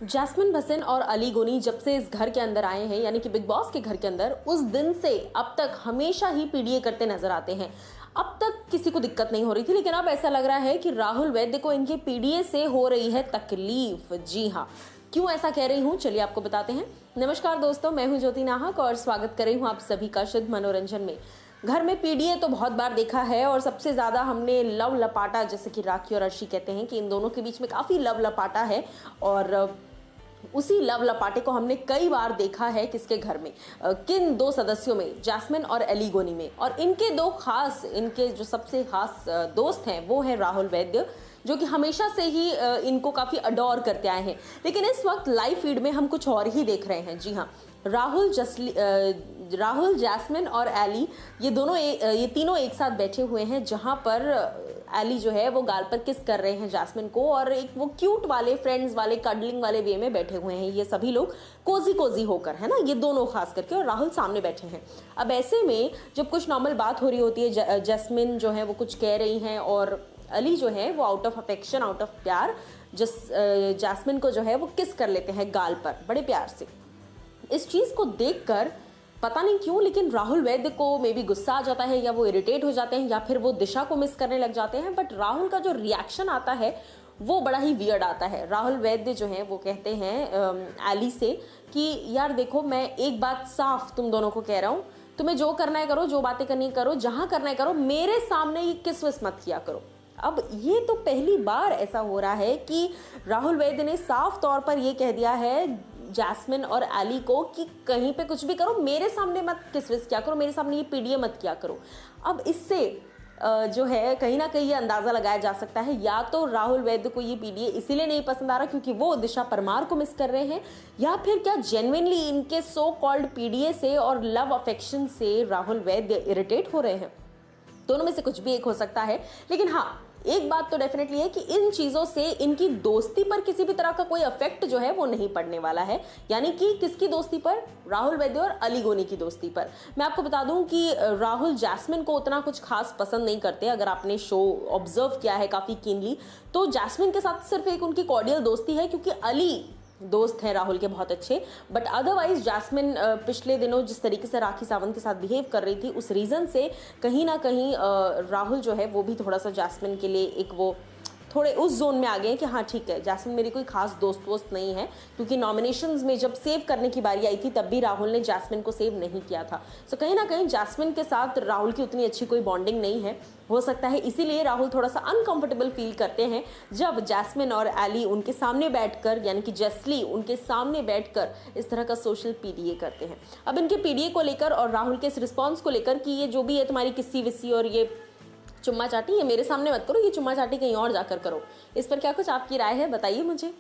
Jasmine Bhasin और अली गोनी जब से इस घर के अंदर आए हैं, यानी कि बिग बॉस के घर के अंदर, उस दिन से अब तक हमेशा ही पीडीए करते नजर आते हैं। अब तक किसी को दिक्कत नहीं हो रही थी, लेकिन अब ऐसा लग रहा है कि राहुल वैद्य को इनके पीडीए से हो रही है तकलीफ। जी हाँ, क्यों ऐसा कह रही हूँ चलिए आपको बताते हैं। नमस्कार दोस्तों, मैं हूँ ज्योति नाहक और स्वागत कर रही हूँ आप सभी का शुद्ध मनोरंजन में। घर में पीडीए तो बहुत बार देखा है और सबसे ज्यादा हमने लव लपाटा, जैसे कि राखी और अर्शी कहते हैं कि इन दोनों के बीच में काफी लव लपाटा है, और उसी लव लपाटे को हमने कई बार देखा है किसके घर में, किन दो सदस्यों में, जैस्मिन और अली गोनी में। और इनके दो खास, इनके जो सबसे खास दोस्त हैं वो है राहुल वैद्य, जो कि हमेशा से ही इनको काफी अडोर करते आए हैं। लेकिन इस वक्त लाइव फीड में हम कुछ और ही देख रहे हैं। जी हाँ, राहुल, जैस्मिन और एली, ये तीनों एक साथ बैठे हुए हैं, जहां पर एली जो है वो गाल पर किस कर रहे हैं जैस्मिन को, और एक वो क्यूट वाले, फ्रेंड्स वाले, कडलिंग वाले वे में बैठे हुए हैं ये सभी लोग, कोजी कोजी होकर, है ना, ये दोनों खास करके, और राहुल सामने बैठे हैं। अब ऐसे में जब कुछ नॉर्मल बात हो रही होती है, जैस्मिन जो है वो कुछ कह रही हैं और अली जो है वो out of affection, out of प्यार, जैस्मिन को जो है वो किस कर लेते हैं गाल पर बड़े प्यार से। इस चीज को देखकर पता नहीं क्यों, लेकिन राहुल वैद्य को मे बी गुस्सा आ जाता है, या वो इरिटेट हो जाते हैं, या फिर वो दिशा को मिस करने लग जाते हैं। बट राहुल का जो रिएक्शन आता है वो बड़ा ही वियर्ड आता है। राहुल वैद्य जो है वो कहते हैं एली से कि यार देखो, मैं एक बात साफ तुम दोनों को कह रहा हूँ, तुम्हें जो करना है करो, जो बातें करनी है करो, जहां करना है करो, मेरे सामने ये किस विस मत किया करो। अब ये तो पहली बार ऐसा हो रहा है कि राहुल वैद्य ने साफ तौर पर ये कह दिया है जैस्मिन और एली को कि कहीं पे कुछ भी करो, मेरे सामने मत किस विस किया करो, मेरे सामने ये पीडीए मत किया करो। अब इससे जो है कहीं ना कहीं ये अंदाजा लगाया जा सकता है, या तो राहुल वैद्य को ये पीडीए इसीलिए नहीं पसंद आ रहा क्योंकि वो दिशा परमार को मिस कर रहे हैं, या फिर क्या जेन्युइनली इनके सो कॉल्ड पीडीए से और लव अफेक्शन से राहुल वैद्य इरिटेट हो रहे हैं। दोनों में से कुछ भी एक हो सकता है। लेकिन हाँ, एक बात तो डेफिनेटली है कि इन चीजों से इनकी दोस्ती पर किसी भी तरह का कोई इफेक्ट जो है वो नहीं पड़ने वाला है। यानी कि किसकी दोस्ती पर? राहुल वैद्य और अली गोनी की दोस्ती पर। मैं आपको बता दूं कि राहुल जैस्मिन को उतना कुछ खास पसंद नहीं करते। अगर आपने शो ऑब्जर्व किया है काफी कीनली, तो जैस्मिन के साथ सिर्फ एक उनकी कॉर्डियल दोस्ती है क्योंकि अली दोस्त हैं राहुल के बहुत अच्छे। बट अदरवाइज जैस्मिन पिछले दिनों जिस तरीके से राखी सावंत के साथ बिहेव कर रही थी, उस रीज़न से कहीं ना कहीं राहुल जो है वो भी थोड़ा सा जैस्मिन के लिए एक वो थोड़े उस जोन में आ गए हैं कि हाँ ठीक है, जैस्मिन मेरी कोई खास दोस्त नहीं है। क्योंकि नॉमिनेशंस में जब सेव करने की बारी आई थी तब भी राहुल ने जैस्मिन को सेव नहीं किया था। सो कहीं ना कहीं जैस्मिन के साथ राहुल की उतनी अच्छी कोई बॉन्डिंग नहीं है। हो सकता है इसीलिए राहुल थोड़ा सा अनकंफर्टेबल फील करते हैं जब जैस्मिन और एली उनके सामने बैठकर, यानी कि जेस्ली उनके सामने बैठकर इस तरह का सोशल पीडीए करते हैं। अब इनके पीडीए को लेकर और राहुल के इस रिस्पॉन्स को लेकर कि ये जो भी है तुम्हारी किस्सी विस्सी और ये चुम्मा चाटी, ये मेरे सामने मत करो, ये चुम्मा चाटी कहीं और जाकर करो, इस पर क्या कुछ आपकी राय है बताइए मुझे।